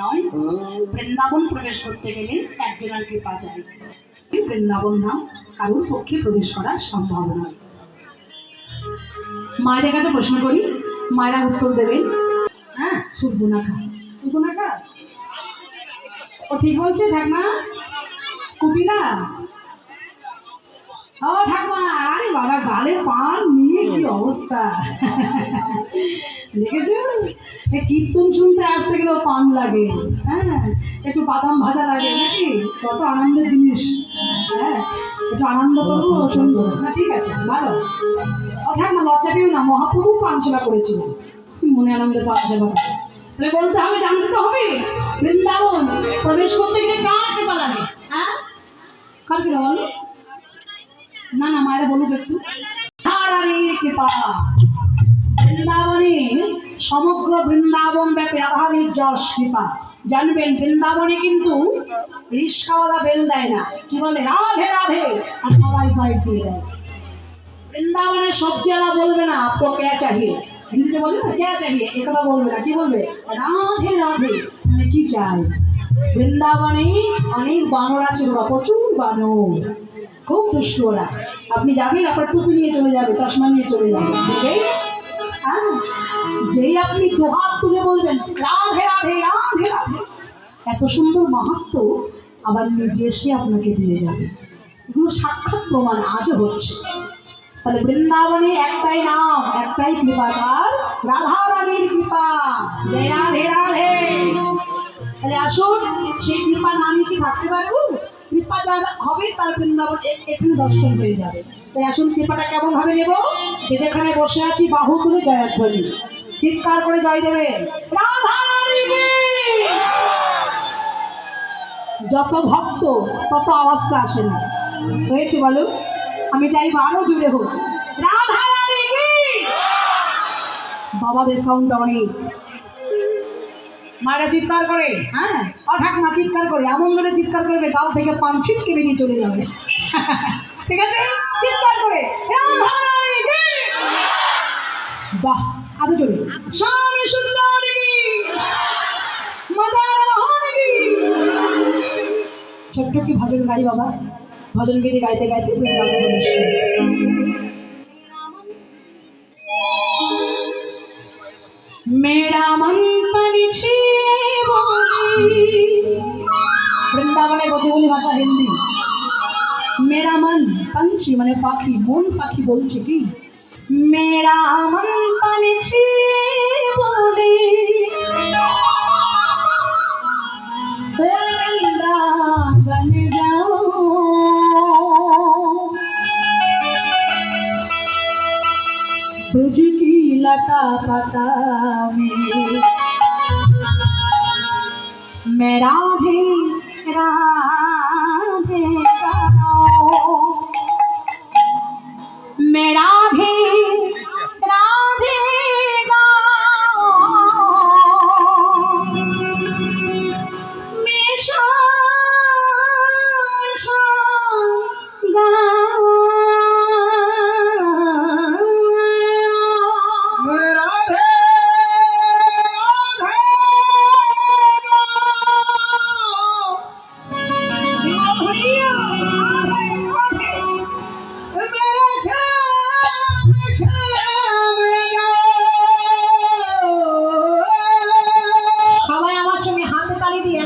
নয়, বৃন্দাবন প্রবেশ করতে গেলে একজনের কৃপা চাই। বৃন্দাবন ধাম কারোর পক্ষে প্রবেশ করা সম্ভব নয়। মায়ের কাছে প্রশ্ন করি, মায়েরা উত্তর দেবেন। হ্যাঁ, সুবর্ণাখা সুবর্ণাখা ও ঠিক বলছে ঠাকমা। কুপিলা ও ঠাকমা, আরে বাবা গালে পান নিয়ে কি অবস্থা দেখেছো? কীর্তন শুনতে আসতে গেলেও পান লাগে, হ্যাঁ, একটু বাদাম ভাজা লাগে নাকি, কত আনন্দের জিনিস। হ্যাঁ, একটু আনন্দ করবো, সুন্দর না, ঠিক আছে ভালো। অর্থাৎ না, লজ্জা পেও না, মহাপ্রভু পান সেবা করেছিল, মনে আনন্দে পান সেবা করে। তাহলে বলতে হবে, জানতে তো হবে বৃন্দাবন প্রবেশ করতে গেলে কার কৃপা লাগে। হ্যাঁ, কার কৃপা বলো? না না, মায়েরা বলুক একটু। কৃপা। বৃন্দাবনে সমগ্র বৃন্দাবন ব্যাপী রাধারানীর যশ কৃপা। জানবেন বৃন্দাবনে কিন্তু রিস্কাওয়ালা বেল দেয় না, কি বলে রাধে রাধে, আর সবাই সাইড দিয়ে দেয়। বৃন্দাবনের সবজিওয়ালা বলবে না আপকো ক্যা চাহিয়ে, হিন্দিতে বলবে না ক্যা চাহিয়ে, এ কথা বলবে না, কি বলবে রাধে রাধে, মানে কি চাই। বৃন্দাবনে অনেক বানর আছে, ওরা প্রচুর বানর, খুব দুষ্ট ওরা। আপনি যাবেন, আপনার টুপি নিয়ে চলে যাবে, চশমা নিয়ে চলে যাবে, দেখেই হ্যাঁ, যেই আপনি দুহাত তুলে বলবেন রাধে রাধে রাধে রাধে, এত সুন্দর মাহাত্ম, আবার নিজে এসে আপনাকে দিয়ে যাবে। এগুলো সাক্ষাৎ প্রমাণ আজও হচ্ছে। তাহলে বৃন্দাবনে একটাই নাম, একটাই কৃপা, কার? রাধা রানীর কৃপা। জয় রাধে রাধে। তাহলে আসুন, সেই কৃপা না নিয়ে কি থাকতে পারবো? কৃপা যার হবে তার বৃন্দাবন এখানে দর্শন হয়ে যাবে। তাই আসুন, কৃপাটা কেমন ভাবে নেব? যে যেখানে বসে আছি বাহু তুলে জয়ধ্বনি, চিৎকার করে জয় দেবে রাধা রানী। যত ভক্ত তত আওয়াজটা আসে না, হয়েছে বলো? আমি চাইবো আরো জুড়ে হোক রাধা রানী কি। বাবাদের সাউন্ড অনেক, মায়েরা চিৎকার করে, হ্যাঁ, হঠাৎ মা চিৎকার করে, এমন করে চিৎকার করবে গাল থেকে পান ছিটকে বেরিয়ে চলে যাবে ঠিক আছে, চিৎকার করে বাহ, আরো জোরে স্বামী সুন্দর ছোট্ট কি ভজন গাই বাবা, ভজন গীতি গাইতে গাইতে মেরা মন পানিছি। বৃন্দাবনের কতগুলি ভাষা হিন্দি। মেরা মন পাঞ্চি মানে পাখি, মন পাখি বলছে কি মেরা মন পানিছি বলে বৃন্দাবন যাও, तुझ की लता पता में राधे राधे मैं राधे राधे मैं शाम शाम সবাই আমার সঙ্গে হাতে তালি দিয়ে